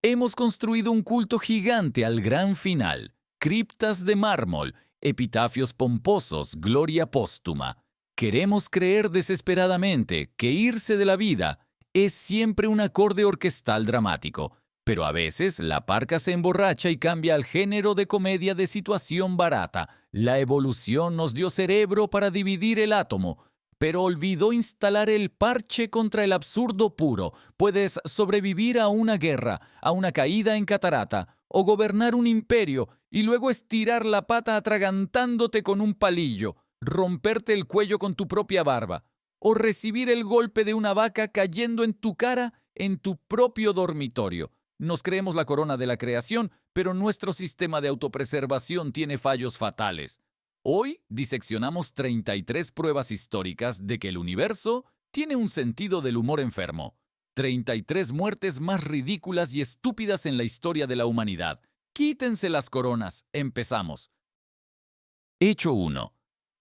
Hemos construido un culto gigante al gran final, criptas de mármol, epitafios pomposos, gloria póstuma. Queremos creer desesperadamente que irse de la vida es siempre un acorde orquestal dramático, pero a veces la parca se emborracha y cambia al género de comedia de situación barata. La evolución nos dio cerebro para dividir el átomo, pero olvidó instalar el parche contra el absurdo puro. Puedes sobrevivir a una guerra, a una caída en catarata, o gobernar un imperio y luego estirar la pata atragantándote con un palillo, romperte el cuello con tu propia barba, o recibir el golpe de una vaca cayendo en tu cara en tu propio dormitorio. Nos creemos la corona de la creación, pero nuestro sistema de autopreservación tiene fallos fatales. Hoy diseccionamos 33 pruebas históricas de que el universo tiene un sentido del humor enfermo. 33 muertes más ridículas y estúpidas en la historia de la humanidad. Quítense las coronas. Empezamos. Hecho 1.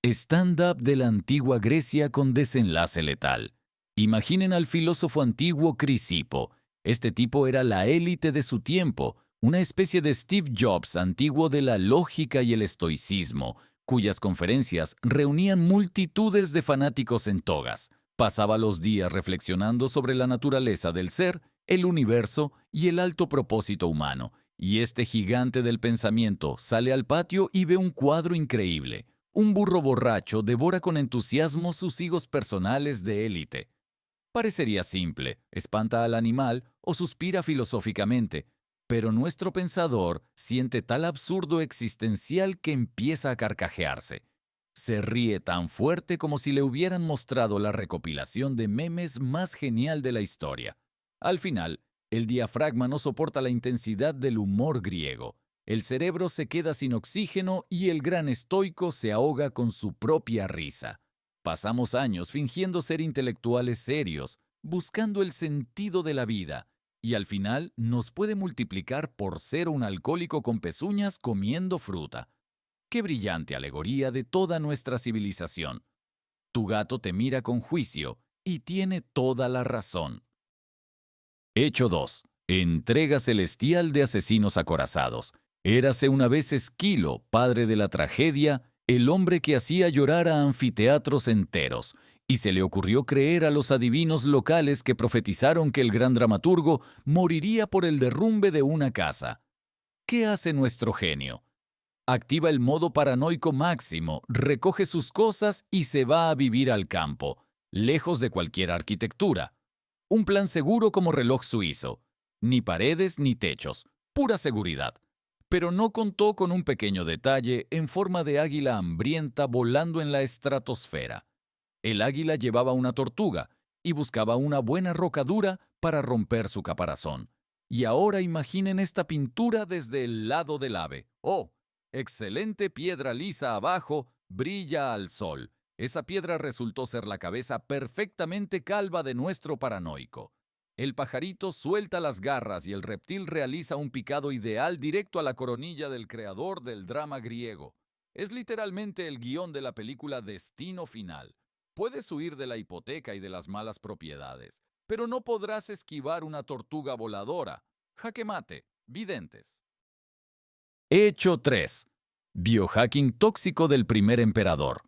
Stand-up de la antigua Grecia con desenlace letal. Imaginen al filósofo antiguo Crisipo. Este tipo era la élite de su tiempo, una especie de Steve Jobs antiguo de la lógica y el estoicismo, cuyas conferencias reunían multitudes de fanáticos en togas. Pasaba los días reflexionando sobre la naturaleza del ser, el universo y el alto propósito humano, y este gigante del pensamiento sale al patio y ve un cuadro increíble. Un burro borracho devora con entusiasmo sus higos personales de élite. Parecería simple, espanta al animal o suspira filosóficamente, pero nuestro pensador siente tal absurdo existencial que empieza a carcajearse. Se ríe tan fuerte como si le hubieran mostrado la recopilación de memes más genial de la historia. Al final, el diafragma no soporta la intensidad del humor griego. El cerebro se queda sin oxígeno y el gran estoico se ahoga con su propia risa. Pasamos años fingiendo ser intelectuales serios, buscando el sentido de la vida, y al final nos puede multiplicar por ser un alcohólico con pezuñas comiendo fruta. ¡Qué brillante alegoría de toda nuestra civilización! Tu gato te mira con juicio y tiene toda la razón. Hecho 2. Entrega celestial de asesinos acorazados. Érase una vez Esquilo, padre de la tragedia, el hombre que hacía llorar a anfiteatros enteros, y se le ocurrió creer a los adivinos locales que profetizaron que el gran dramaturgo moriría por el derrumbe de una casa. ¿Qué hace nuestro genio? Activa el modo paranoico máximo, recoge sus cosas y se va a vivir al campo, lejos de cualquier arquitectura. Un plan seguro como reloj suizo. Ni paredes ni techos, pura seguridad. Pero no contó con un pequeño detalle en forma de águila hambrienta volando en la estratosfera. El águila llevaba una tortuga y buscaba una buena roca dura para romper su caparazón. Y ahora imaginen esta pintura desde el lado del ave. ¡Oh! Excelente piedra lisa abajo, brilla al sol. Esa piedra resultó ser la cabeza perfectamente calva de nuestro paranoico. El pajarito suelta las garras y el reptil realiza un picado ideal directo a la coronilla del creador del drama griego. Es literalmente el guión de la película Destino Final. Puedes huir de la hipoteca y de las malas propiedades, pero no podrás esquivar una tortuga voladora. Jaque mate, videntes. Hecho 3. Biohacking tóxico del primer emperador.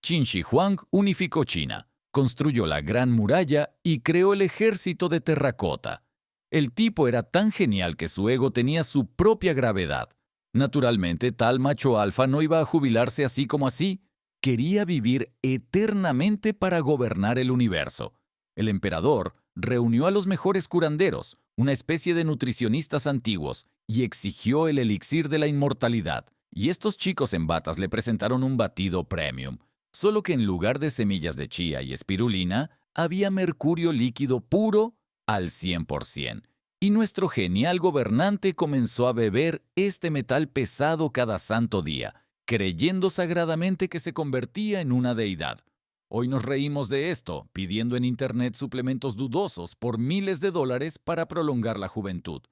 Qin Shi Huang unificó China, construyó la Gran Muralla y creó el ejército de terracota. El tipo era tan genial que su ego tenía su propia gravedad. Naturalmente, tal macho alfa no iba a jubilarse así como así. Quería vivir eternamente para gobernar el universo. El emperador reunió a los mejores curanderos, una especie de nutricionistas antiguos, y exigió el elixir de la inmortalidad. Y estos chicos en batas le presentaron un batido premium, solo que en lugar de semillas de chía y espirulina, había mercurio líquido puro al 100%. Y nuestro genial gobernante comenzó a beber este metal pesado cada santo día, creyendo sagradamente que se convertía en una deidad. Hoy nos reímos de esto, pidiendo en Internet suplementos dudosos por miles de dólares para prolongar la juventud.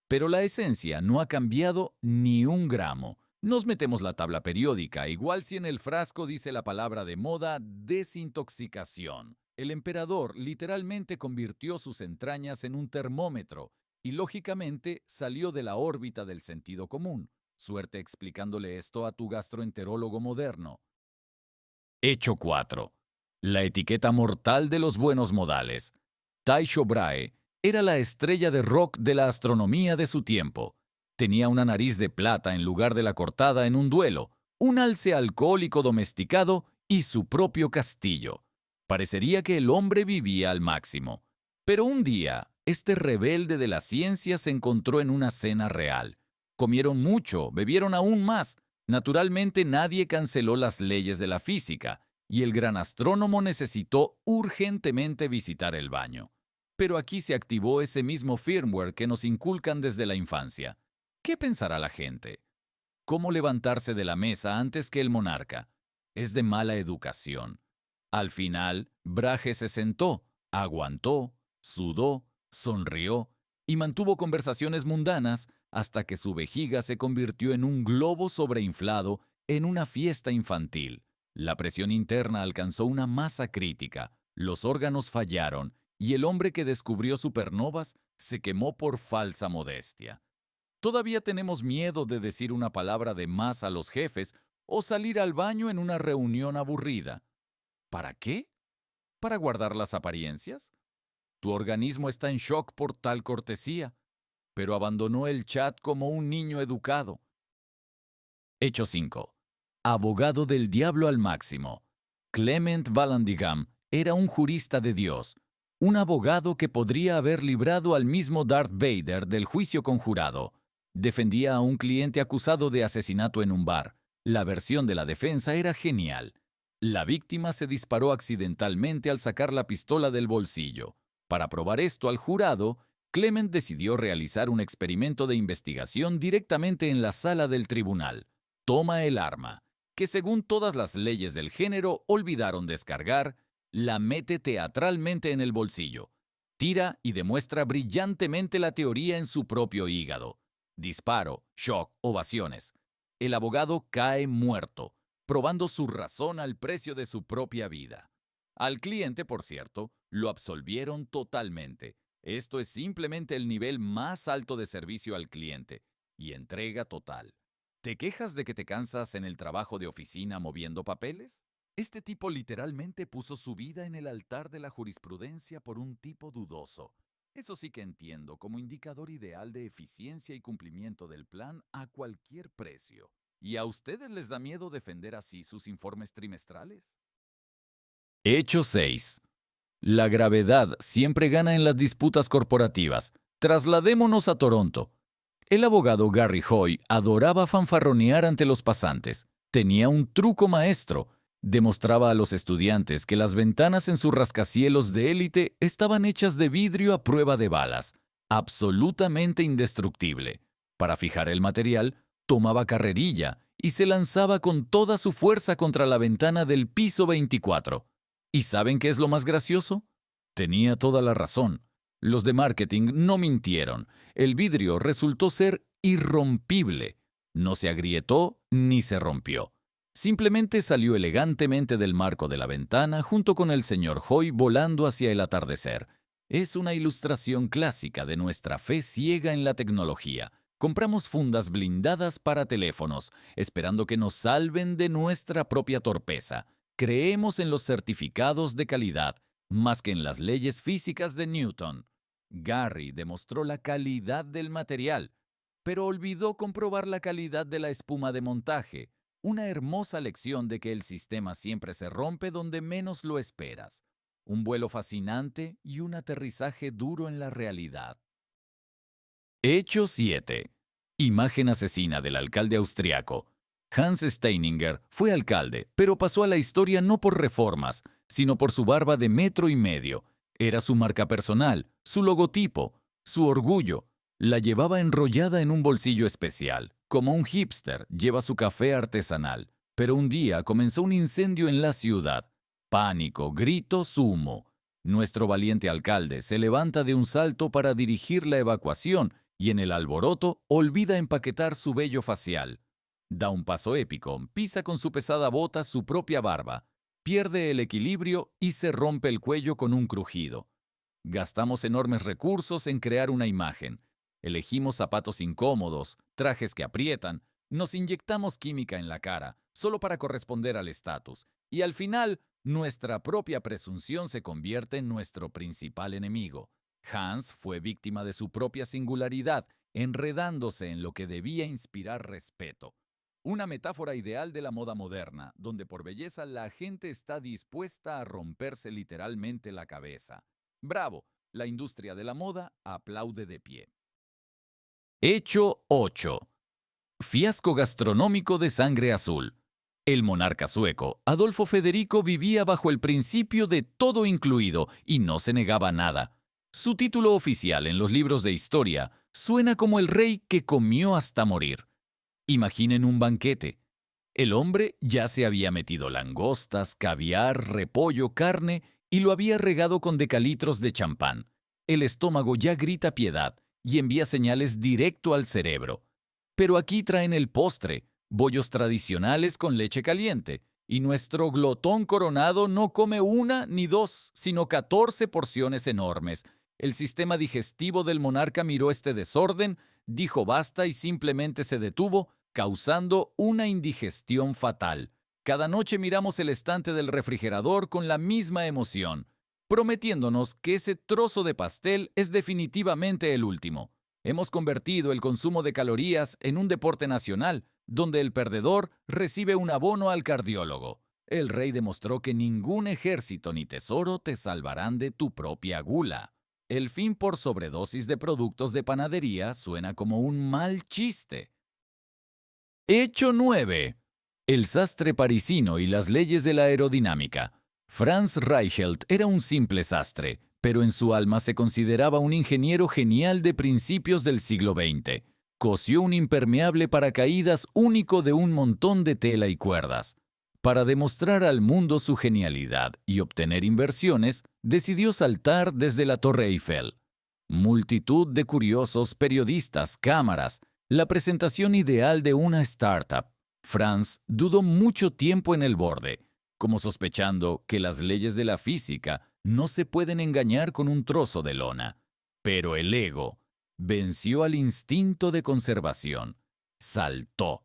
Pero la esencia no ha cambiado ni un gramo. Nos metemos la tabla periódica, igual si en el frasco dice la palabra de moda desintoxicación. El emperador literalmente convirtió sus entrañas en un termómetro y lógicamente salió de la órbita del sentido común. Suerte explicándole esto a tu gastroenterólogo moderno. Hecho 4. La etiqueta mortal de los buenos modales. Tycho Brahe era la estrella de rock de la astronomía de su tiempo. Tenía una nariz de plata en lugar de la cortada en un duelo, un alce alcohólico domesticado y su propio castillo. Parecería que el hombre vivía al máximo. Pero un día, este rebelde de la ciencia se encontró en una cena real. Comieron mucho, bebieron aún más. Naturalmente nadie canceló las leyes de la física, y el gran astrónomo necesitó urgentemente visitar el baño. Pero aquí se activó ese mismo firmware que nos inculcan desde la infancia. ¿Qué pensará la gente? ¿Cómo levantarse de la mesa antes que el monarca? Es de mala educación. Al final, Brahe se sentó, aguantó, sudó, sonrió y mantuvo conversaciones mundanas hasta que su vejiga se convirtió en un globo sobreinflado en una fiesta infantil. La presión interna alcanzó una masa crítica, los órganos fallaron y el hombre que descubrió supernovas se quemó por falsa modestia. Todavía tenemos miedo de decir una palabra de más a los jefes o salir al baño en una reunión aburrida. ¿Para qué? ¿Para guardar las apariencias? Tu organismo está en shock por tal cortesía, pero abandonó el chat como un niño educado. Hecho 5. Abogado del diablo al máximo. Clement Vallandigham era un jurista de Dios, un abogado que podría haber librado al mismo Darth Vader del juicio conjurado. Defendía a un cliente acusado de asesinato en un bar. La versión de la defensa era genial. La víctima se disparó accidentalmente al sacar la pistola del bolsillo. Para probar esto al jurado, Clement decidió realizar un experimento de investigación directamente en la sala del tribunal. Toma el arma, que según todas las leyes del género olvidaron descargar, la mete teatralmente en el bolsillo. Tira y demuestra brillantemente la teoría en su propio hígado. Disparo, shock, ovaciones. El abogado cae muerto, probando su razón al precio de su propia vida. Al cliente, por cierto, lo absolvieron totalmente. Esto es simplemente el nivel más alto de servicio al cliente y entrega total. ¿Te quejas de que te cansas en el trabajo de oficina moviendo papeles? Este tipo literalmente puso su vida en el altar de la jurisprudencia por un tipo dudoso. Eso sí que entiendo como indicador ideal de eficiencia y cumplimiento del plan a cualquier precio. ¿Y a ustedes les da miedo defender así sus informes trimestrales? Hecho 6. La gravedad siempre gana en las disputas corporativas. Trasladémonos a Toronto. El abogado Gary Hoy adoraba fanfarronear ante los pasantes. Tenía un truco maestro. Demostraba a los estudiantes que las ventanas en sus rascacielos de élite estaban hechas de vidrio a prueba de balas, absolutamente indestructible. Para fijar el material, tomaba carrerilla y se lanzaba con toda su fuerza contra la ventana del piso 24. ¿Y saben qué es lo más gracioso? Tenía toda la razón. Los de marketing no mintieron. El vidrio resultó ser irrompible. No se agrietó ni se rompió. Simplemente salió elegantemente del marco de la ventana junto con el señor Hoy volando hacia el atardecer. Es una ilustración clásica de nuestra fe ciega en la tecnología. Compramos fundas blindadas para teléfonos, esperando que nos salven de nuestra propia torpeza. Creemos en los certificados de calidad, más que en las leyes físicas de Newton. Gary demostró la calidad del material, pero olvidó comprobar la calidad de la espuma de montaje, una hermosa lección de que el sistema siempre se rompe donde menos lo esperas. Un vuelo fascinante y un aterrizaje duro en la realidad. Hecho 7. Imagen asesina del alcalde austriaco. Hans Steininger fue alcalde, pero pasó a la historia no por reformas, sino por su barba de 1,5 metros. Era su marca personal, su logotipo, su orgullo. La llevaba enrollada en un bolsillo especial, como un hipster lleva su café artesanal. Pero un día comenzó un incendio en la ciudad. Pánico, gritos, humo. Nuestro valiente alcalde se levanta de un salto para dirigir la evacuación y en el alboroto olvida empaquetar su vello facial. Da un paso épico, pisa con su pesada bota su propia barba, pierde el equilibrio y se rompe el cuello con un crujido. Gastamos enormes recursos en crear una imagen, Elegimos zapatos incómodos, trajes que aprietan, nos inyectamos química en la cara, solo para corresponder al estatus. Y al final, nuestra propia presunción se convierte en nuestro principal enemigo. Hans fue víctima de su propia singularidad, enredándose en lo que debía inspirar respeto. Una metáfora ideal de la moda moderna, donde por belleza la gente está dispuesta a romperse literalmente la cabeza. Bravo, la industria de la moda aplaude de pie. Hecho 8. Fiasco gastronómico de sangre azul. El monarca sueco, Adolfo Federico, vivía bajo el principio de todo incluido y no se negaba a nada. Su título oficial en los libros de historia suena como el rey que comió hasta morir. Imaginen un banquete. El hombre ya se había metido langostas, caviar, repollo, carne y lo había regado con decalitros de champán. El estómago ya grita piedad y envía señales directo al cerebro. Pero aquí traen el postre, bollos tradicionales con leche caliente, y nuestro glotón coronado no come una ni dos, sino 14 porciones enormes. El sistema digestivo del monarca miró este desorden, dijo basta y simplemente se detuvo, causando una indigestión fatal. Cada noche miramos el estante del refrigerador con la misma emoción, prometiéndonos que ese trozo de pastel es definitivamente el último. Hemos convertido el consumo de calorías en un deporte nacional, donde el perdedor recibe un abono al cardiólogo. El rey demostró que ningún ejército ni tesoro te salvarán de tu propia gula. El fin por sobredosis de productos de panadería suena como un mal chiste. Hecho 9. El sastre parisino y las leyes de la aerodinámica. Franz Reichelt era un simple sastre, pero en su alma se consideraba un ingeniero genial de principios del siglo XX. Cosió un impermeable paracaídas único de un montón de tela y cuerdas. Para demostrar al mundo su genialidad y obtener inversiones, decidió saltar desde la Torre Eiffel. Multitud de curiosos, periodistas, cámaras, la presentación ideal de una startup. Franz dudó mucho tiempo en el borde, como sospechando que las leyes de la física no se pueden engañar con un trozo de lona. Pero el ego venció al instinto de conservación. Saltó.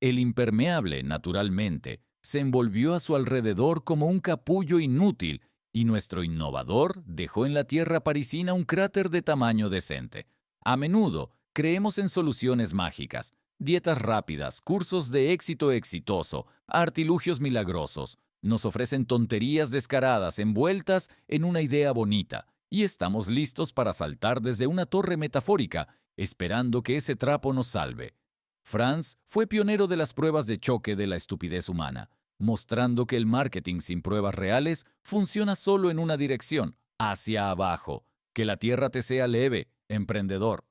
El impermeable, naturalmente, se envolvió a su alrededor como un capullo inútil y nuestro innovador dejó en la tierra parisina un cráter de tamaño decente. A menudo creemos en soluciones mágicas, dietas rápidas, cursos de éxito exitoso, artilugios milagrosos. Nos ofrecen tonterías descaradas envueltas en una idea bonita, y estamos listos para saltar desde una torre metafórica, esperando que ese trapo nos salve. Franz fue pionero de las pruebas de choque de la estupidez humana, mostrando que el marketing sin pruebas reales funciona solo en una dirección, hacia abajo. Que la tierra te sea leve, emprendedor.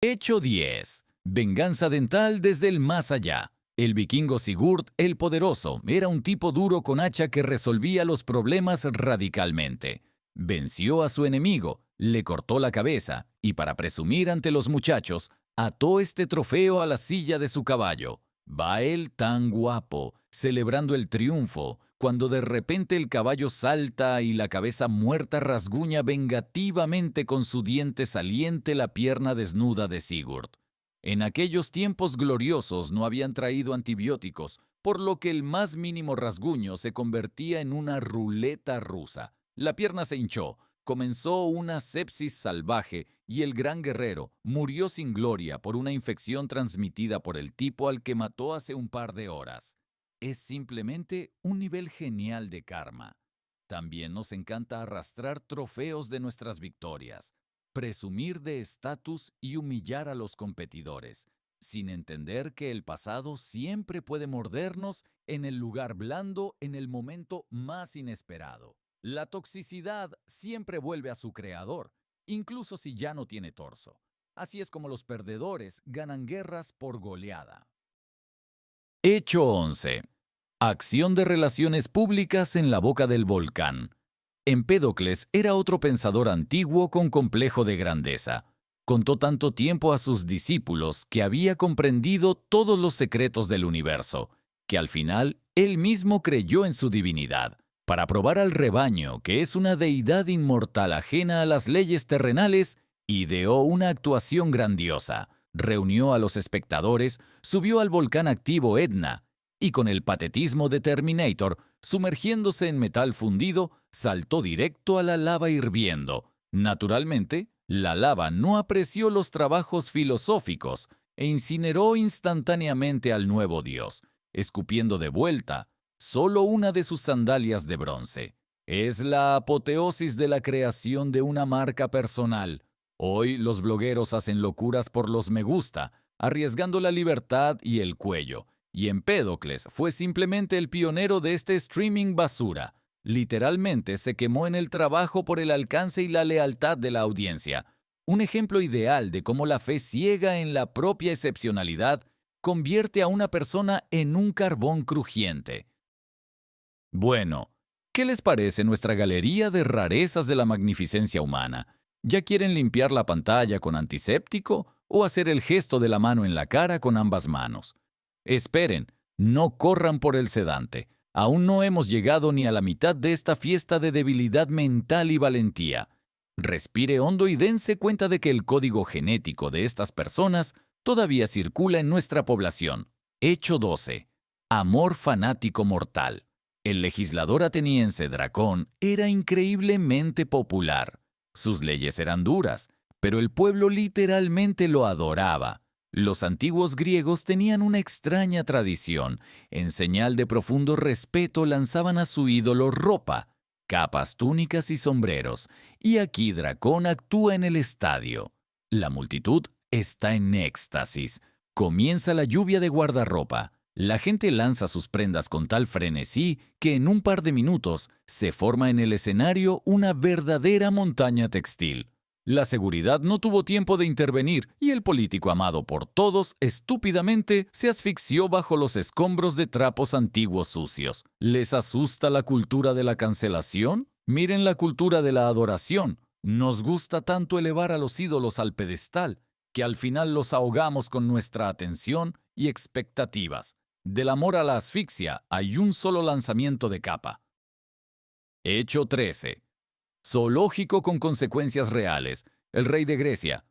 Hecho 10. Venganza dental desde el más allá. El vikingo Sigurd el Poderoso era un tipo duro con hacha que resolvía los problemas radicalmente. Venció a su enemigo, le cortó la cabeza y, para presumir ante los muchachos, ató este trofeo a la silla de su caballo. Va él tan guapo, celebrando el triunfo, cuando de repente el caballo salta y la cabeza muerta rasguña vengativamente con su diente saliente la pierna desnuda de Sigurd. En aquellos tiempos gloriosos no habían traído antibióticos, por lo que el más mínimo rasguño se convertía en una ruleta rusa. La pierna se hinchó, comenzó una sepsis salvaje y el gran guerrero murió sin gloria por una infección transmitida por el tipo al que mató hace un par de horas. Es simplemente un nivel genial de karma. También nos encanta arrastrar trofeos de nuestras victorias, presumir de estatus y humillar a los competidores, sin entender que el pasado siempre puede mordernos en el lugar blando en el momento más inesperado. La toxicidad siempre vuelve a su creador, incluso si ya no tiene torso. Así es como los perdedores ganan guerras por goleada. Hecho 11. Acción de relaciones públicas en la boca del volcán. Empédocles era otro pensador antiguo con complejo de grandeza. Contó tanto tiempo a sus discípulos que había comprendido todos los secretos del universo, que al final él mismo creyó en su divinidad. Para probar al rebaño que es una deidad inmortal ajena a las leyes terrenales, Ideó una actuación grandiosa, reunió a los espectadores, subió al volcán activo Etna y con el patetismo de Terminator, sumergiéndose en metal fundido, saltó directo a la lava hirviendo. Naturalmente, la lava no apreció los trabajos filosóficos e incineró instantáneamente al nuevo dios, escupiendo de vuelta solo una de sus sandalias de bronce. Es la apoteosis de la creación de una marca personal. Hoy los blogueros hacen locuras por los me gusta, arriesgando la libertad y el cuello. Y Empédocles fue simplemente el pionero de este streaming basura. Literalmente se quemó en el trabajo por el alcance y la lealtad de la audiencia. Un ejemplo ideal de cómo la fe ciega en la propia excepcionalidad convierte a una persona en un carbón crujiente. Bueno, ¿qué les parece nuestra galería de rarezas de la magnificencia humana? ¿Ya quieren limpiar la pantalla con antiséptico o hacer el gesto de la mano en la cara con ambas manos? Esperen, no corran por el sedante. Aún no hemos llegado ni a la mitad de esta fiesta de debilidad mental y valentía. Respire hondo y dense cuenta de que el código genético de estas personas todavía circula en nuestra población. Hecho 12. Amor fanático mortal. El legislador ateniense Dracón era increíblemente popular. Sus leyes eran duras, pero el pueblo literalmente lo adoraba. Los antiguos griegos tenían una extraña tradición. En señal de profundo respeto lanzaban a su ídolo ropa, capas, túnicas y sombreros. Y aquí Dracón actúa en el estadio. La multitud está en éxtasis. Comienza la lluvia de guardarropa. La gente lanza sus prendas con tal frenesí que en un par de minutos se forma en el escenario una verdadera montaña textil. La seguridad no tuvo tiempo de intervenir y el político amado por todos estúpidamente se asfixió bajo los escombros de trapos antiguos sucios. ¿Les asusta la cultura de la cancelación? Miren la cultura de la adoración. Nos gusta tanto elevar a los ídolos al pedestal que al final los ahogamos con nuestra atención y expectativas. Del amor a la asfixia hay un solo lanzamiento de capa. Hecho 13. Zoológico con consecuencias reales. El rey de Grecia.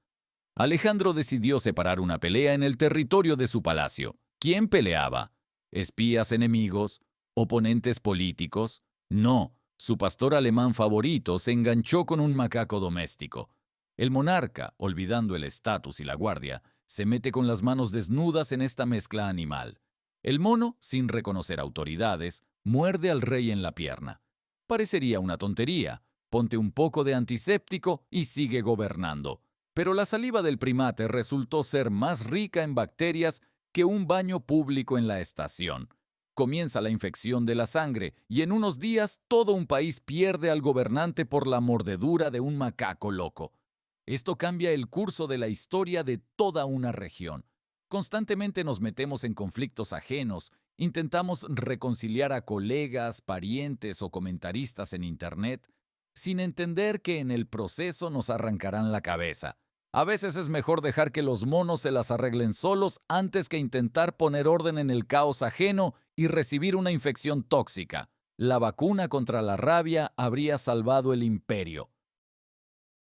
Alejandro decidió separar una pelea en el territorio de su palacio. ¿Quién peleaba? ¿Espías enemigos? ¿Oponentes políticos? No, su pastor alemán favorito se enganchó con un macaco doméstico. El monarca, olvidando el estatus y la guardia, se mete con las manos desnudas en esta mezcla animal. El mono, sin reconocer autoridades, muerde al rey en la pierna. Parecería una tontería. Ponte un poco de antiséptico y sigue gobernando. Pero la saliva del primate resultó ser más rica en bacterias que un baño público en la estación. Comienza la infección de la sangre y en unos días todo un país pierde al gobernante por la mordedura de un macaco loco. Esto cambia el curso de la historia de toda una región. Constantemente nos metemos en conflictos ajenos, intentamos reconciliar a colegas, parientes o comentaristas en Internet, sin entender que en el proceso nos arrancarán la cabeza. A veces es mejor dejar que los monos se las arreglen solos antes que intentar poner orden en el caos ajeno y recibir una infección tóxica. La vacuna contra la rabia habría salvado el imperio.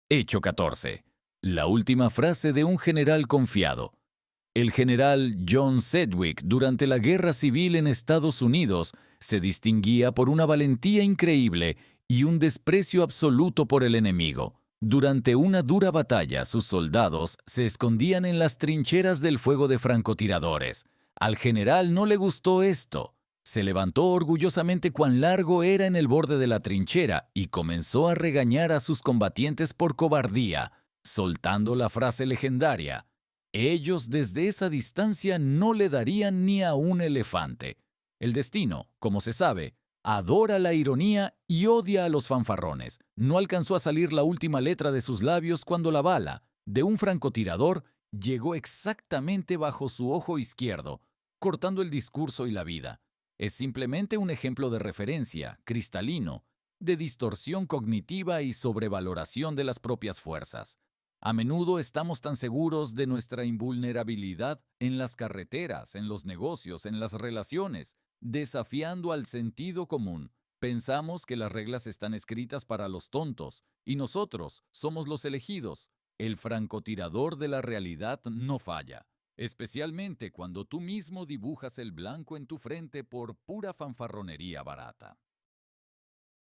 Hecho 14. La última frase de un general confiado. El general John Sedgwick, durante la Guerra Civil en Estados Unidos, se distinguía por una valentía increíble y un desprecio absoluto por el enemigo. Durante una dura batalla, sus soldados se escondían en las trincheras del fuego de francotiradores. Al general no le gustó esto. Se levantó orgullosamente cuán largo era en el borde de la trinchera y comenzó a regañar a sus combatientes por cobardía, soltando la frase legendaria: ellos desde esa distancia no le darían ni a un elefante. El destino, como se sabe, adora la ironía y odia a los fanfarrones. No alcanzó a salir la última letra de sus labios cuando la bala de un francotirador llegó exactamente bajo su ojo izquierdo, cortando el discurso y la vida. Es simplemente un ejemplo de referencia, cristalino, de distorsión cognitiva y sobrevaloración de las propias fuerzas. A menudo estamos tan seguros de nuestra invulnerabilidad en las carreteras, en los negocios, en las relaciones, desafiando al sentido común. Pensamos que las reglas están escritas para los tontos y nosotros somos los elegidos. El francotirador de la realidad no falla, especialmente cuando tú mismo dibujas el blanco en tu frente por pura fanfarronería barata.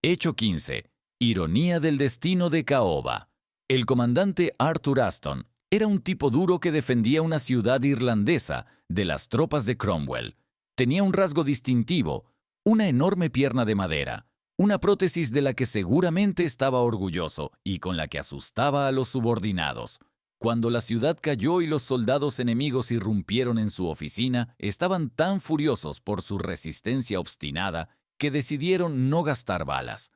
Hecho 15. Ironía del destino de Caoba. El comandante Arthur Aston era un tipo duro que defendía una ciudad irlandesa de las tropas de Cromwell. Tenía un rasgo distintivo, una enorme pierna de madera, una prótesis de la que seguramente estaba orgulloso y con la que asustaba a los subordinados. Cuando la ciudad cayó y los soldados enemigos irrumpieron en su oficina, estaban tan furiosos por su resistencia obstinada que decidieron no gastar balas.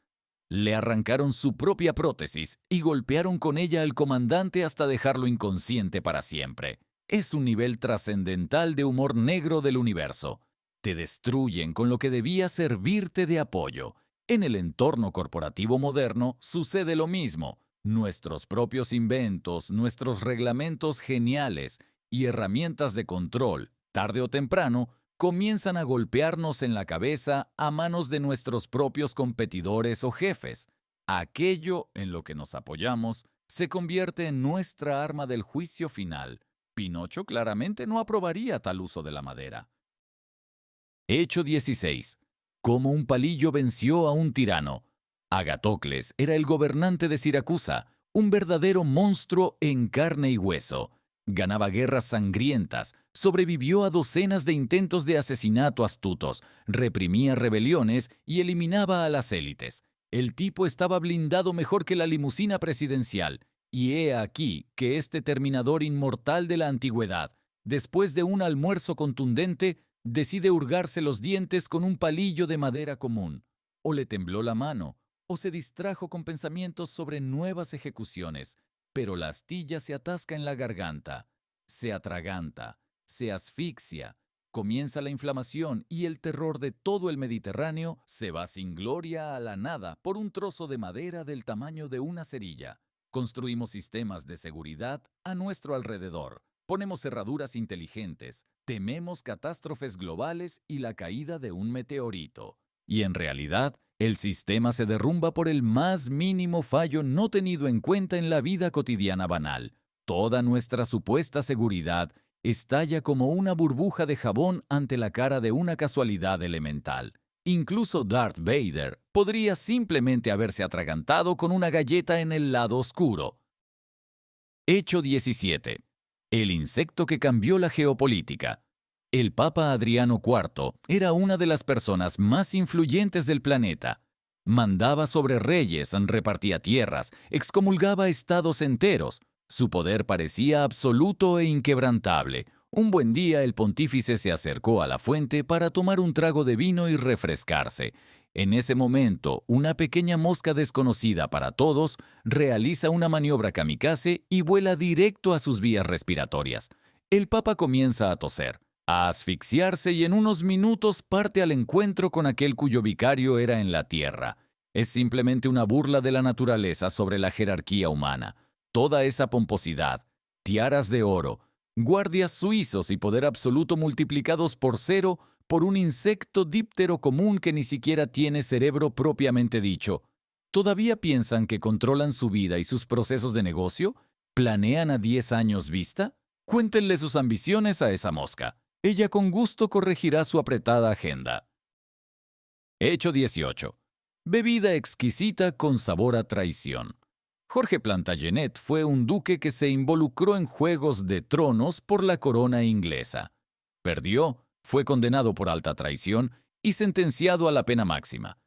Le arrancaron su propia prótesis y golpearon con ella al comandante hasta dejarlo inconsciente para siempre. Es un nivel trascendental de humor negro del universo. Te destruyen con lo que debía servirte de apoyo. En el entorno corporativo moderno sucede lo mismo. Nuestros propios inventos, nuestros reglamentos geniales y herramientas de control, tarde o temprano, comienzan a golpearnos en la cabeza a manos de nuestros propios competidores o jefes. Aquello en lo que nos apoyamos se convierte en nuestra arma del juicio final. Pinocho claramente no aprobaría tal uso de la madera. Hecho 16. Cómo un palillo venció a un tirano. Agatocles era el gobernante de Siracusa, un verdadero monstruo en carne y hueso. Ganaba guerras sangrientas, sobrevivió a docenas de intentos de asesinato astutos, reprimía rebeliones y eliminaba a las élites. El tipo estaba blindado mejor que la limusina presidencial, y he aquí que este terminador inmortal de la antigüedad, después de un almuerzo contundente, decide hurgarse los dientes con un palillo de madera común. O le tembló la mano, o se distrajo con pensamientos sobre nuevas ejecuciones, pero la astilla se atasca en la garganta, se atraganta, se asfixia, comienza la inflamación y el terror de todo el Mediterráneo se va sin gloria a la nada por un trozo de madera del tamaño de una cerilla. Construimos sistemas de seguridad a nuestro alrededor, ponemos cerraduras inteligentes, tememos catástrofes globales y la caída de un meteorito. Y en realidad, el sistema se derrumba por el más mínimo fallo no tenido en cuenta en la vida cotidiana banal. Toda nuestra supuesta seguridad estalla como una burbuja de jabón ante la cara de una casualidad elemental. Incluso Darth Vader podría simplemente haberse atragantado con una galleta en el lado oscuro. Hecho 17. El insecto que cambió la geopolítica. El Papa Adriano IV era una de las personas más influyentes del planeta. Mandaba sobre reyes, repartía tierras, excomulgaba estados enteros. Su poder parecía absoluto e inquebrantable. Un buen día el pontífice se acercó a la fuente para tomar un trago de vino y refrescarse. En ese momento, una pequeña mosca desconocida para todos realiza una maniobra kamikaze y vuela directo a sus vías respiratorias. El Papa comienza a toser, a asfixiarse y en unos minutos parte al encuentro con aquel cuyo vicario era en la tierra. Es simplemente una burla de la naturaleza sobre la jerarquía humana. Toda esa pomposidad, tiaras de oro, guardias suizos y poder absoluto multiplicados por cero por un insecto díptero común que ni siquiera tiene cerebro propiamente dicho. ¿Todavía piensan que controlan su vida y sus procesos de negocio? ¿Planean a 10 años vista? Cuéntenle sus ambiciones a esa mosca. Ella con gusto corregirá su apretada agenda. Hecho 18. Bebida exquisita con sabor a traición. Jorge Plantagenet fue un duque que se involucró en juegos de tronos por la corona inglesa. Perdió, fue condenado por alta traición y sentenciado a la pena máxima.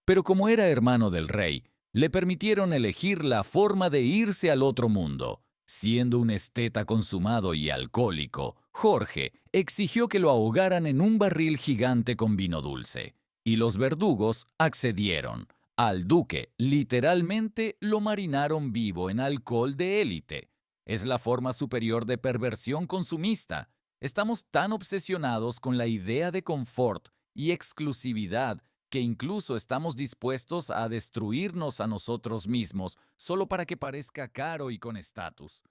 Pero como era hermano del rey, le permitieron elegir la forma de irse al otro mundo. Siendo un esteta consumado y alcohólico, Jorge exigió que lo ahogaran en un barril gigante con vino dulce. Y los verdugos accedieron. Al duque, literalmente, lo marinaron vivo en alcohol de élite. Es la forma superior de perversión consumista. Estamos tan obsesionados con la idea de confort y exclusividad que incluso estamos dispuestos a destruirnos a nosotros mismos solo para que parezca caro y con estatus.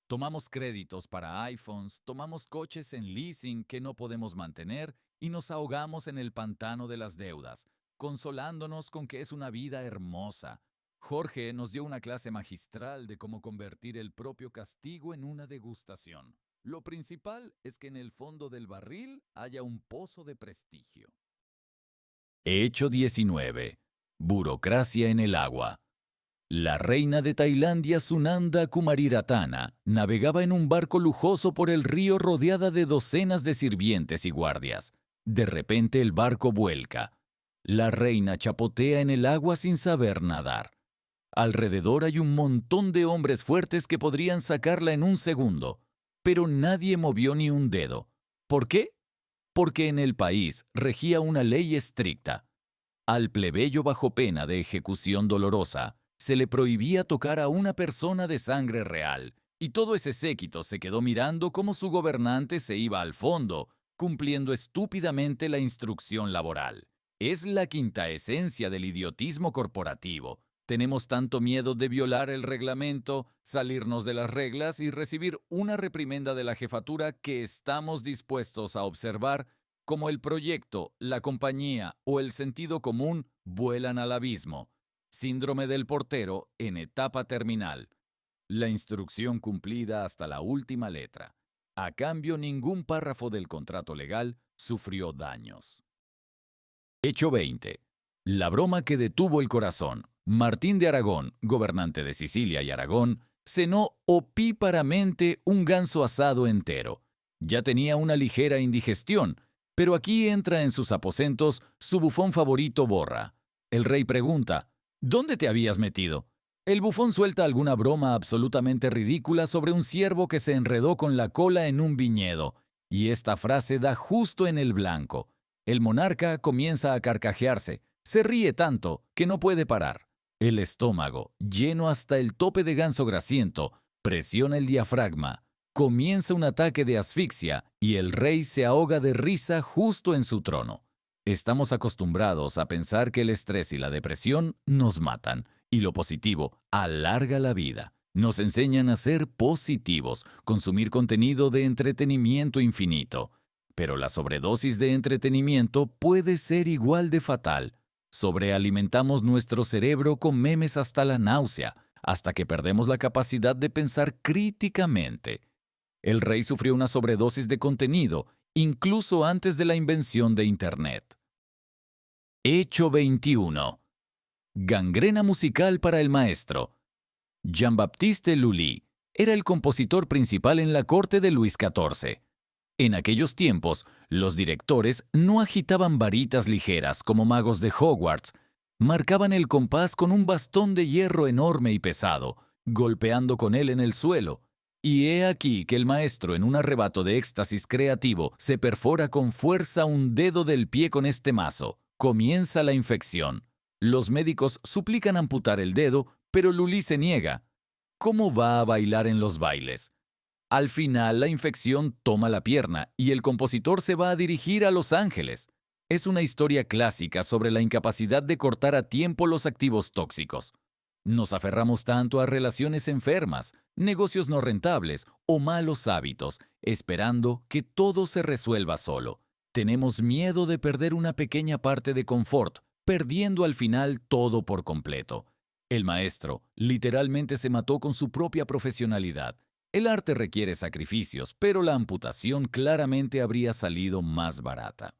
Tomamos créditos para iPhones, tomamos coches en leasing que no podemos mantener y nos ahogamos en el pantano de las deudas, consolándonos con que es una vida hermosa. Jorge nos dio una clase magistral de cómo convertir el propio castigo en una degustación. Lo principal es que en el fondo del barril haya un pozo de prestigio. Hecho 19. Burocracia en el agua. La reina de Tailandia, Sunanda Kumariratana, navegaba en un barco lujoso por el río rodeada de docenas de sirvientes y guardias. De repente el barco vuelca. La reina chapotea en el agua sin saber nadar. Alrededor hay un montón de hombres fuertes que podrían sacarla en un segundo, pero nadie movió ni un dedo. ¿Por qué? Porque en el país regía una ley estricta. Al plebeyo bajo pena de ejecución dolorosa, se le prohibía tocar a una persona de sangre real, y todo ese séquito se quedó mirando cómo su gobernante se iba al fondo, cumpliendo estúpidamente la instrucción laboral. Es la quinta esencia del idiotismo corporativo. Tenemos tanto miedo de violar el reglamento, salirnos de las reglas y recibir una reprimenda de la jefatura que estamos dispuestos a observar como el proyecto, la compañía o el sentido común vuelan al abismo. Síndrome del portero en etapa terminal. La instrucción cumplida hasta la última letra. A cambio, ningún párrafo del contrato legal sufrió daños. Hecho 20. La broma que detuvo el corazón. Martín de Aragón, gobernante de Sicilia y Aragón, cenó opíparamente un ganso asado entero. Ya tenía una ligera indigestión, pero aquí entra en sus aposentos su bufón favorito Borra. El rey pregunta, ¿dónde te habías metido? El bufón suelta alguna broma absolutamente ridícula sobre un ciervo que se enredó con la cola en un viñedo, y esta frase da justo en el blanco. El monarca comienza a carcajearse, se ríe tanto que no puede parar. El estómago, lleno hasta el tope de ganso grasiento, presiona el diafragma. Comienza un ataque de asfixia y el rey se ahoga de risa justo en su trono. Estamos acostumbrados a pensar que el estrés y la depresión nos matan, y lo positivo alarga la vida. Nos enseñan a ser positivos, consumir contenido de entretenimiento infinito. Pero la sobredosis de entretenimiento puede ser igual de fatal. Sobrealimentamos nuestro cerebro con memes hasta la náusea, hasta que perdemos la capacidad de pensar críticamente. El rey sufrió una sobredosis de contenido, incluso antes de la invención de Internet. Hecho 21. Gangrena musical para el maestro. Jean-Baptiste Lully era el compositor principal en la corte de Luis XIV. En aquellos tiempos, los directores no agitaban varitas ligeras como magos de Hogwarts, marcaban el compás con un bastón de hierro enorme y pesado, golpeando con él en el suelo. Y he aquí que el maestro, en un arrebato de éxtasis creativo, se perfora con fuerza un dedo del pie con este mazo. Comienza la infección. Los médicos suplican amputar el dedo, pero Lully se niega. ¿Cómo va a bailar en los bailes? Al final, la infección toma la pierna y el compositor se va a dirigir a Los Ángeles. Es una historia clásica sobre la incapacidad de cortar a tiempo los activos tóxicos. Nos aferramos tanto a relaciones enfermas, negocios no rentables o malos hábitos, esperando que todo se resuelva solo. Tenemos miedo de perder una pequeña parte de confort, perdiendo al final todo por completo. El maestro literalmente se mató con su propia profesionalidad. El arte requiere sacrificios, pero la amputación claramente habría salido más barata.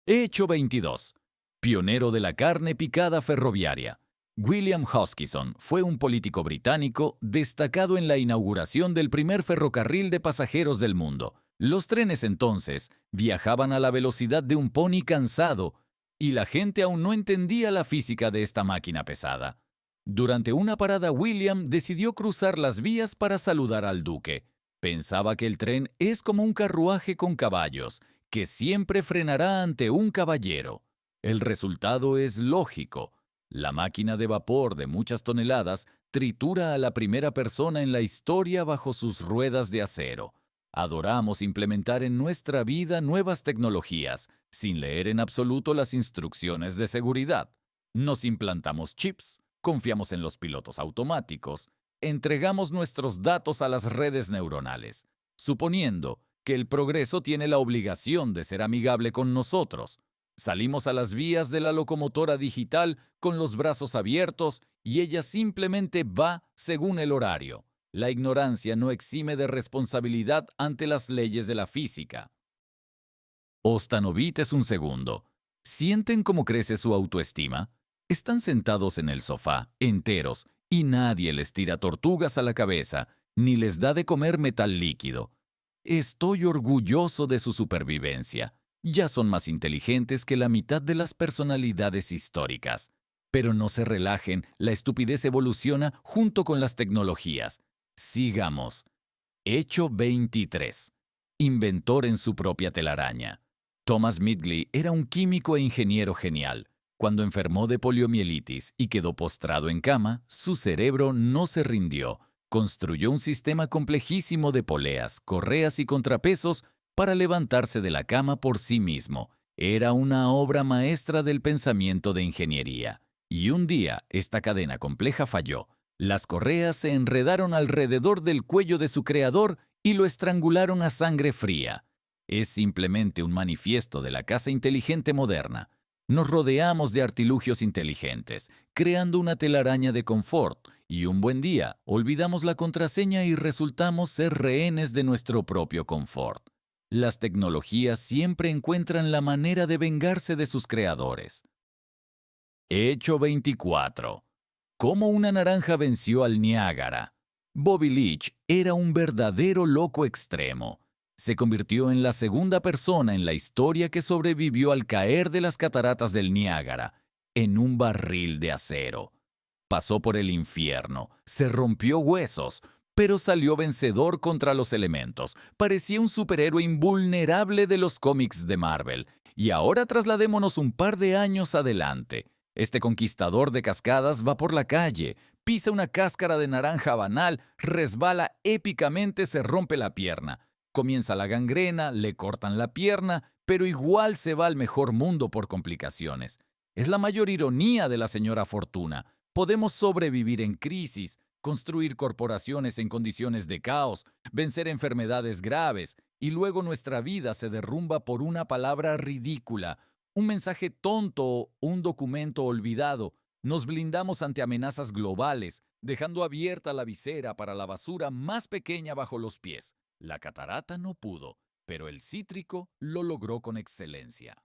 Hecho 22. Pionero de la carne picada ferroviaria. William Hoskinson fue un político británico destacado en la inauguración del primer ferrocarril de pasajeros del mundo. Los trenes entonces viajaban a la velocidad de un pony cansado, y la gente aún no entendía la física de esta máquina pesada. Durante una parada, William decidió cruzar las vías para saludar al duque. Pensaba que el tren es como un carruaje con caballos, que siempre frenará ante un caballero. El resultado es lógico. La máquina de vapor de muchas toneladas tritura a la primera persona en la historia bajo sus ruedas de acero. Adoramos implementar en nuestra vida nuevas tecnologías, sin leer en absoluto las instrucciones de seguridad. Nos implantamos chips. Confiamos en los pilotos automáticos, entregamos nuestros datos a las redes neuronales, suponiendo que el progreso tiene la obligación de ser amigable con nosotros. Salimos a las vías de la locomotora digital con los brazos abiertos y ella simplemente va según el horario. La ignorancia no exime de responsabilidad ante las leyes de la física. Ostanovites un segundo. ¿Sienten cómo crece su autoestima? Están sentados en el sofá, enteros, y nadie les tira tortugas a la cabeza, ni les da de comer metal líquido. Estoy orgulloso de su supervivencia. Ya son más inteligentes que la mitad de las personalidades históricas. Pero no se relajen, la estupidez evoluciona junto con las tecnologías. Sigamos. Hecho 23. Inventor en su propia telaraña. Thomas Midgley era un químico e ingeniero genial. Cuando enfermó de poliomielitis y quedó postrado en cama, su cerebro no se rindió. Construyó un sistema complejísimo de poleas, correas y contrapesos para levantarse de la cama por sí mismo. Era una obra maestra del pensamiento de ingeniería. Y un día, esta cadena compleja falló. Las correas se enredaron alrededor del cuello de su creador y lo estrangularon a sangre fría. Es simplemente un manifiesto de la casa inteligente moderna. Nos rodeamos de artilugios inteligentes, creando una telaraña de confort, y un buen día olvidamos la contraseña y resultamos ser rehenes de nuestro propio confort. Las tecnologías siempre encuentran la manera de vengarse de sus creadores. Hecho 24. ¿Cómo una naranja venció al Niágara? Bobby Leach era un verdadero loco extremo. Se convirtió en la segunda persona en la historia que sobrevivió al caer de las cataratas del Niágara, en un barril de acero. Pasó por el infierno, se rompió huesos, pero salió vencedor contra los elementos. Parecía un superhéroe invulnerable de los cómics de Marvel. Y ahora trasladémonos un par de años adelante. Este conquistador de cascadas va por la calle, pisa una cáscara de naranja banal, resbala épicamente, se rompe la pierna. Comienza la gangrena, le cortan la pierna, pero igual se va al mejor mundo por complicaciones. Es la mayor ironía de la señora Fortuna. Podemos sobrevivir en crisis, construir corporaciones en condiciones de caos, vencer enfermedades graves, y luego nuestra vida se derrumba por una palabra ridícula, un mensaje tonto, un documento olvidado. Nos blindamos ante amenazas globales, dejando abierta la visera para la basura más pequeña bajo los pies. La catarata no pudo, pero el cítrico lo logró con excelencia.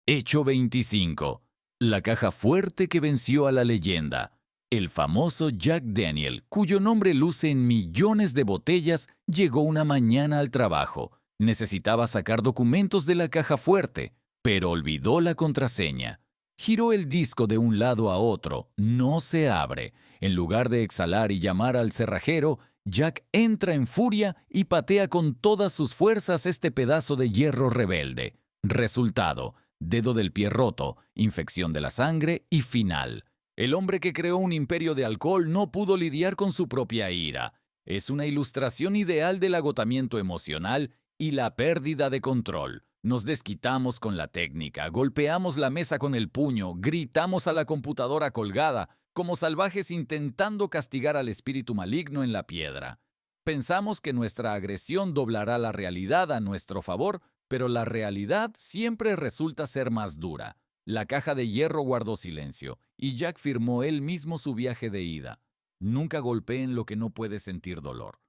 Hecho 25. La caja fuerte que venció a la leyenda. El famoso Jack Daniel, cuyo nombre luce en millones de botellas, llegó una mañana al trabajo. Necesitaba sacar documentos de la caja fuerte, pero olvidó la contraseña. Giró el disco de un lado a otro. No se abre. En lugar de exhalar y llamar al cerrajero, Jack entra en furia y patea con todas sus fuerzas este pedazo de hierro rebelde. Resultado: dedo del pie roto, infección de la sangre y final. El hombre que creó un imperio de alcohol no pudo lidiar con su propia ira. Es una ilustración ideal del agotamiento emocional y la pérdida de control. Nos desquitamos con la técnica, golpeamos la mesa con el puño, gritamos a la computadora colgada, como salvajes intentando castigar al espíritu maligno en la piedra. Pensamos que nuestra agresión doblará la realidad a nuestro favor, pero la realidad siempre resulta ser más dura. La caja de hierro guardó silencio, y Jack firmó él mismo su viaje de ida. Nunca golpeen lo que no puede sentir dolor.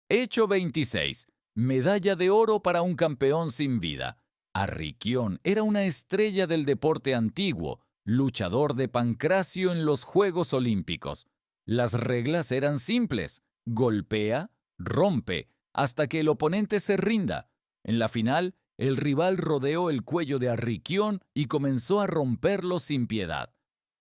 Hecho 26. Medalla de oro para un campeón sin vida. Arriquión era una estrella del deporte antiguo, luchador de Pancracio en los Juegos Olímpicos. Las reglas eran simples: golpea, rompe, hasta que el oponente se rinda. En la final, el rival rodeó el cuello de Arriquión y comenzó a romperlo sin piedad.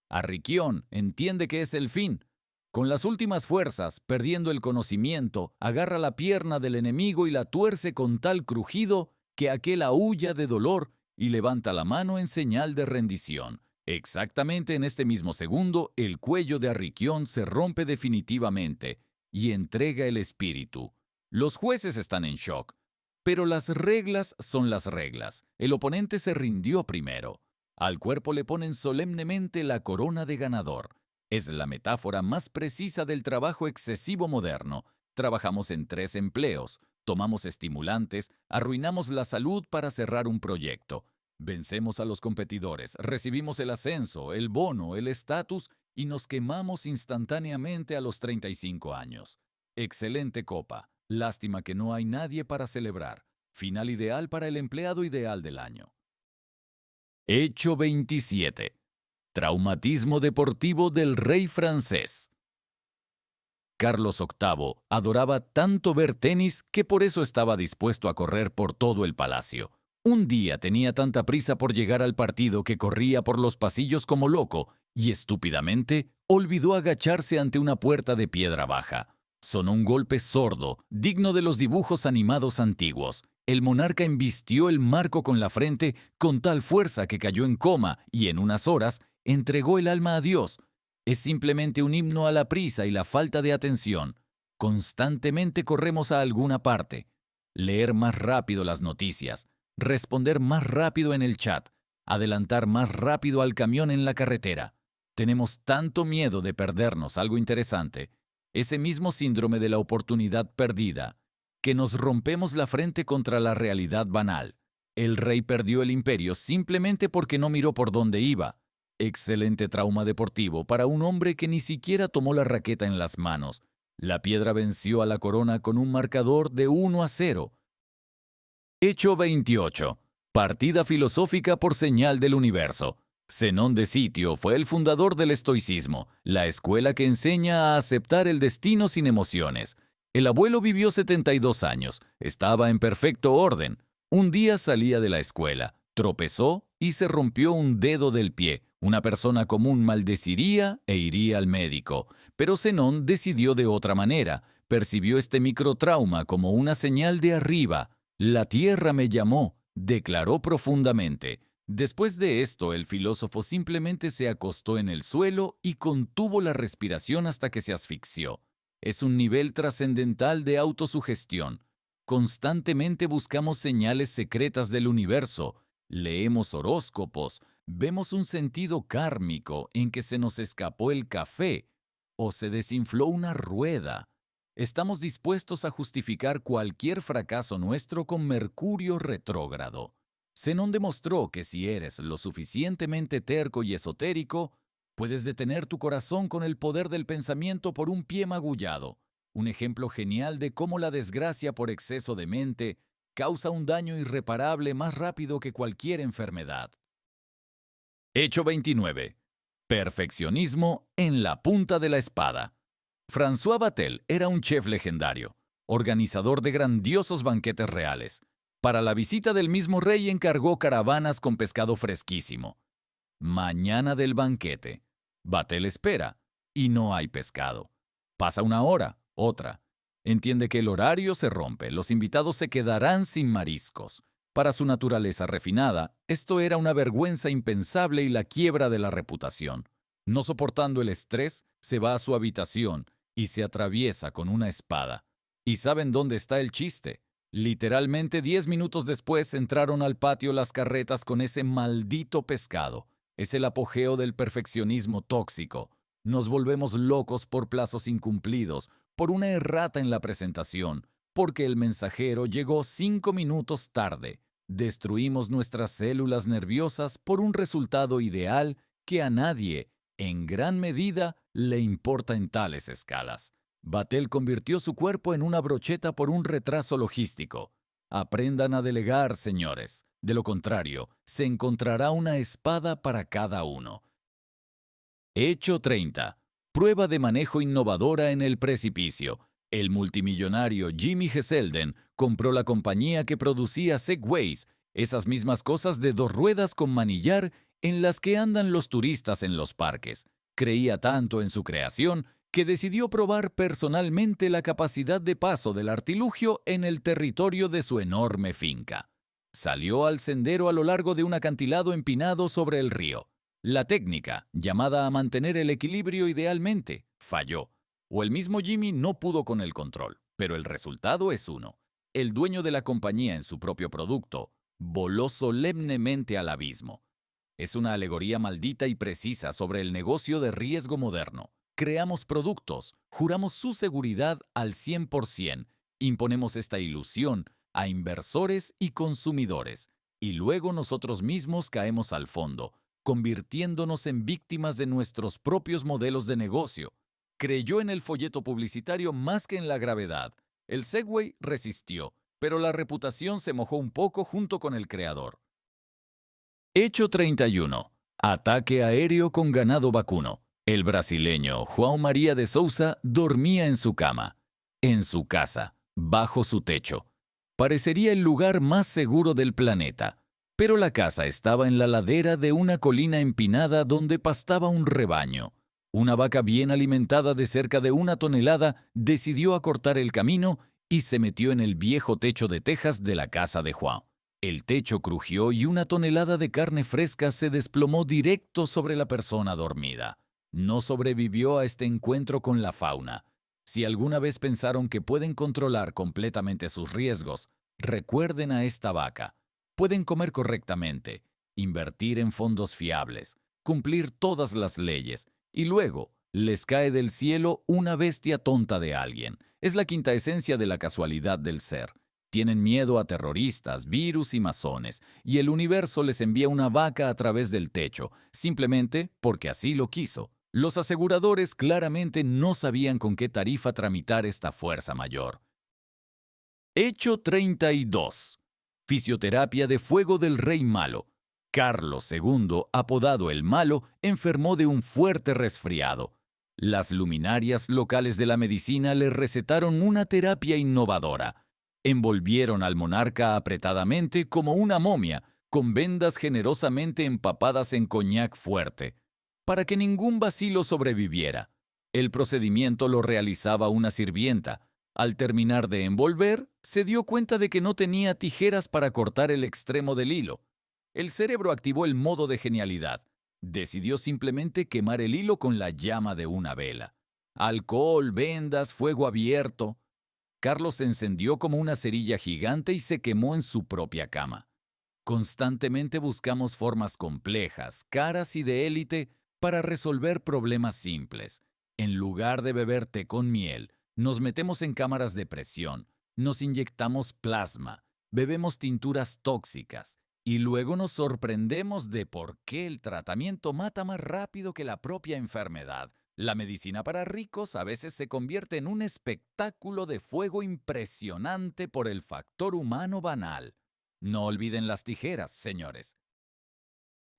Arriquión entiende que es el fin. Con las últimas fuerzas, perdiendo el conocimiento, agarra la pierna del enemigo y la tuerce con tal crujido que aquel aúlla de dolor y levanta la mano en señal de rendición. Exactamente en este mismo segundo, el cuello de Arriquión se rompe definitivamente y entrega el espíritu. Los jueces están en shock, pero las reglas son las reglas. El oponente se rindió primero. Al cuerpo le ponen solemnemente la corona de ganador. Es la metáfora más precisa del trabajo excesivo moderno. Trabajamos en 3 empleos, tomamos estimulantes, arruinamos la salud para cerrar un proyecto. Vencemos a los competidores, recibimos el ascenso, el bono, el estatus y nos quemamos instantáneamente a los 35 años. Excelente copa. Lástima que no hay nadie para celebrar. Final ideal para el empleado ideal del año. Hecho 27. Traumatismo deportivo del rey francés. Carlos VIII adoraba tanto ver tenis que por eso estaba dispuesto a correr por todo el palacio. Un día tenía tanta prisa por llegar al partido que corría por los pasillos como loco y estúpidamente olvidó agacharse ante una puerta de piedra baja. Sonó un golpe sordo, digno de los dibujos animados antiguos. El monarca embistió el marco con la frente con tal fuerza que cayó en coma y en unas horas entregó el alma a Dios. Es simplemente un himno a la prisa y la falta de atención. Constantemente corremos a alguna parte. Leer más rápido las noticias, responder más rápido en el chat, adelantar más rápido al camión en la carretera. Tenemos tanto miedo de perdernos algo interesante, ese mismo síndrome de la oportunidad perdida, que nos rompemos la frente contra la realidad banal. El rey perdió el imperio simplemente porque no miró por dónde iba. Excelente trauma deportivo para un hombre que ni siquiera tomó la raqueta en las manos. La piedra venció a la corona con un marcador de 1-0. Hecho 28. Partida filosófica por señal del universo. Zenón de Sitio fue el fundador del estoicismo, la escuela que enseña a aceptar el destino sin emociones. El abuelo vivió 72 años, estaba en perfecto orden. Un día salía de la escuela, tropezó y se rompió un dedo del pie. Una persona común maldeciría e iría al médico, pero Zenón decidió de otra manera. Percibió este microtrauma como una señal de arriba. La tierra me llamó, declaró profundamente. Después de esto, el filósofo simplemente se acostó en el suelo y contuvo la respiración hasta que se asfixió. Es un nivel trascendental de autosugestión. Constantemente buscamos señales secretas del universo, leemos horóscopos, vemos un sentido kármico en que se nos escapó el café o se desinfló una rueda. Estamos dispuestos a justificar cualquier fracaso nuestro con Mercurio retrógrado. Zenón demostró que si eres lo suficientemente terco y esotérico, puedes detener tu corazón con el poder del pensamiento por un pie magullado. Un ejemplo genial de cómo la desgracia por exceso de mente causa un daño irreparable más rápido que cualquier enfermedad. Hecho 29. Perfeccionismo en la punta de la espada. François Vatel era un chef legendario, organizador de grandiosos banquetes reales. Para la visita del mismo rey encargó caravanas con pescado fresquísimo. Mañana del banquete. Vatel espera y no hay pescado. Pasa una hora, otra. Entiende que el horario se rompe, los invitados se quedarán sin mariscos. Para su naturaleza refinada, esto era una vergüenza impensable y la quiebra de la reputación. No soportando el estrés, se va a su habitación y se atraviesa con una espada. ¿Y saben dónde está el chiste? Literalmente 10 minutos después entraron al patio las carretas con ese maldito pescado. Es el apogeo del perfeccionismo tóxico. Nos volvemos locos por plazos incumplidos, por una errata en la presentación, porque el mensajero llegó 5 minutos tarde. Destruimos nuestras células nerviosas por un resultado ideal que a nadie, en gran medida, le importa en tales escalas. Vatel convirtió su cuerpo en una brocheta por un retraso logístico. Aprendan a delegar, señores. De lo contrario, se encontrará una espada para cada uno. Hecho 30. Prueba de manejo innovadora en el precipicio. El multimillonario Jimmy G. Selden compró la compañía que producía Segways, esas mismas cosas de 2 ruedas con manillar en las que andan los turistas en los parques. Creía tanto en su creación que decidió probar personalmente la capacidad de paso del artilugio en el territorio de su enorme finca. Salió al sendero a lo largo de un acantilado empinado sobre el río. La técnica, llamada a mantener el equilibrio idealmente, falló. O el mismo Jimmy no pudo con el control, pero el resultado es uno. El dueño de la compañía en su propio producto voló solemnemente al abismo. Es una alegoría maldita y precisa sobre el negocio de riesgo moderno. Creamos productos, juramos su seguridad al 100%, imponemos esta ilusión a inversores y consumidores, y luego nosotros mismos caemos al fondo, convirtiéndonos en víctimas de nuestros propios modelos de negocio. Creyó en el folleto publicitario más que en la gravedad. El Segway resistió, pero la reputación se mojó un poco junto con el creador. Hecho 31. Ataque aéreo con ganado vacuno. El brasileño João Maria de Souza dormía en su cama, en su casa, bajo su techo. Parecería el lugar más seguro del planeta, pero la casa estaba en la ladera de una colina empinada donde pastaba un rebaño. Una vaca bien alimentada de cerca de 1 tonelada decidió acortar el camino y se metió en el viejo techo de tejas de la casa de Juan. El techo crujió y 1 tonelada de carne fresca se desplomó directo sobre la persona dormida. No sobrevivió a este encuentro con la fauna. Si alguna vez pensaron que pueden controlar completamente sus riesgos, recuerden a esta vaca. Pueden comer correctamente, invertir en fondos fiables, cumplir todas las leyes, y luego les cae del cielo una bestia tonta de alguien. Es la quinta esencia de la casualidad del ser. Tienen miedo a terroristas, virus y masones, y el universo les envía una vaca a través del techo, simplemente porque así lo quiso. Los aseguradores claramente no sabían con qué tarifa tramitar esta fuerza mayor. Hecho 32. Fisioterapia de fuego del rey malo. Carlos II, apodado el Malo, enfermó de un fuerte resfriado. Las luminarias locales de la medicina le recetaron una terapia innovadora. Envolvieron al monarca apretadamente como una momia, con vendas generosamente empapadas en coñac fuerte, para que ningún bacilo sobreviviera. El procedimiento lo realizaba una sirvienta. Al terminar de envolver, se dio cuenta de que no tenía tijeras para cortar el extremo del hilo. El cerebro activó el modo de genialidad. Decidió simplemente quemar el hilo con la llama de una vela. Alcohol, vendas, fuego abierto. Carlos se encendió como una cerilla gigante y se quemó en su propia cama. Constantemente buscamos formas complejas, caras y de élite para resolver problemas simples. En lugar de beber té con miel, nos metemos en cámaras de presión, nos inyectamos plasma, bebemos tinturas tóxicas y luego nos sorprendemos de por qué el tratamiento mata más rápido que la propia enfermedad. La medicina para ricos a veces se convierte en un espectáculo de fuego impresionante por el factor humano banal. No olviden las tijeras, señores.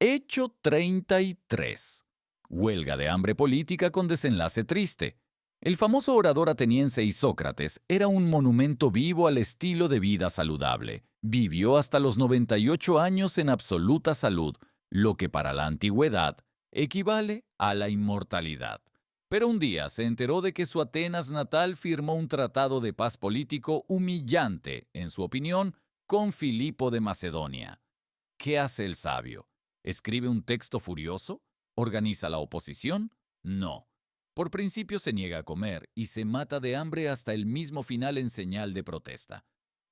Hecho 33. Huelga de hambre política con desenlace triste. El famoso orador ateniense Isócrates era un monumento vivo al estilo de vida saludable. Vivió hasta los 98 años en absoluta salud, lo que para la antigüedad equivale a la inmortalidad. Pero un día se enteró de que su Atenas natal firmó un tratado de paz político humillante, en su opinión, con Filipo de Macedonia. ¿Qué hace el sabio? ¿Escribe un texto furioso? ¿Organiza la oposición? No. Por principio se niega a comer y se mata de hambre hasta el mismo final en señal de protesta.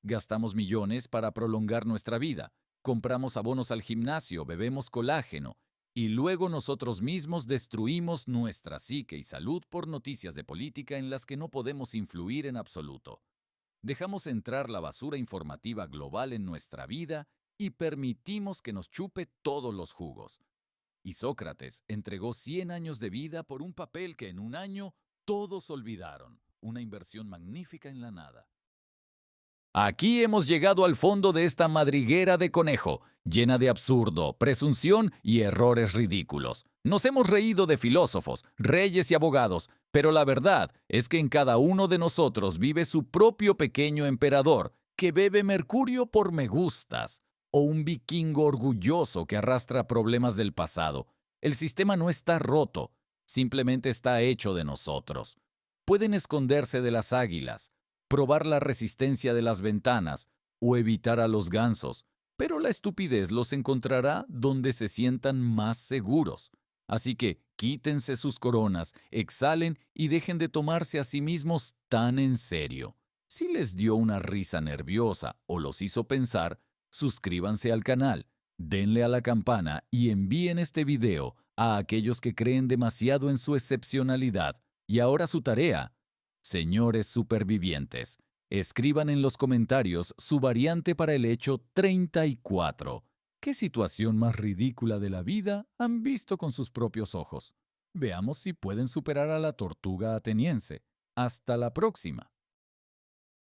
Gastamos millones para prolongar nuestra vida, compramos abonos al gimnasio, bebemos colágeno, y luego nosotros mismos destruimos nuestra psique y salud por noticias de política en las que no podemos influir en absoluto. Dejamos entrar la basura informativa global en nuestra vida y permitimos que nos chupe todos los jugos. Y Sócrates entregó 100 años de vida por un papel que en un año todos olvidaron. Una inversión magnífica en la nada. Aquí hemos llegado al fondo de esta madriguera de conejo, llena de absurdo, presunción y errores ridículos. Nos hemos reído de filósofos, reyes y abogados, pero la verdad es que en cada uno de nosotros vive su propio pequeño emperador, que bebe mercurio por me gustas, o un vikingo orgulloso que arrastra problemas del pasado. El sistema no está roto, simplemente está hecho de nosotros. Pueden esconderse de las águilas, probar la resistencia de las ventanas o evitar a los gansos, pero la estupidez los encontrará donde se sientan más seguros. Así que quítense sus coronas, exhalen y dejen de tomarse a sí mismos tan en serio. Si les dio una risa nerviosa o los hizo pensar, suscríbanse al canal, denle a la campana y envíen este video a aquellos que creen demasiado en su excepcionalidad. Y ahora su tarea. Señores supervivientes, Escriban en los comentarios su variante para el hecho 34. ¿Qué situación más ridícula de la vida han visto con sus propios ojos? Veamos si pueden superar a la tortuga ateniense. Hasta la próxima.